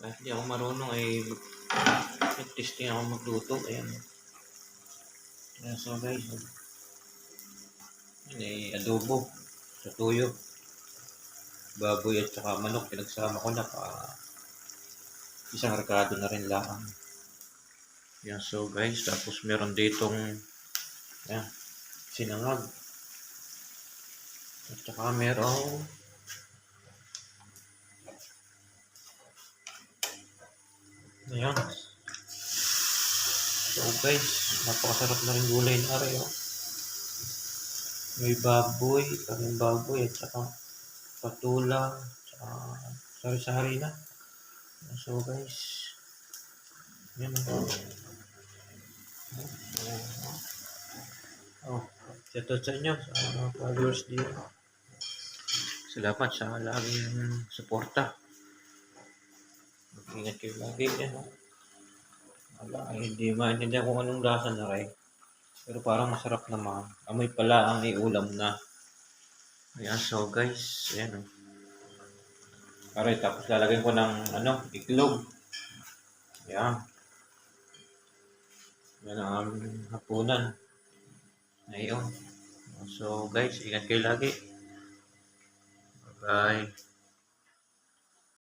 Kahit di ako marunong ay testing ako magluto. Ayan. Ayan, so guys, yun ay adobo sa tuyo. Baboy at saka manok. Pinagsama ko na para isang rekado na rin lang. Ayan, so guys, tapos meron ditong ayan, sinangag. At saka merong ayan. So guys, napakasarap na rin gulay na rin. Oh. May baboy, kaming baboy at saka patula, saka sari-sari na. So guys, yan. Oh, shout out sa inyo, sa mga followers dito. Salamat sa laging suporta. Mag-ingat kayo lagi yan. Oh. Hindi maintindihan kung anong lasa na rin. Pero parang masarap naman. Amoy pala ang iulam na. Ayan, so guys, ayan o. Alright, tapos lalagyan ko ng itlog. Ayan. Yan ang aming hapunan. Ngayon. So guys, ingat kayo lagi. Bye.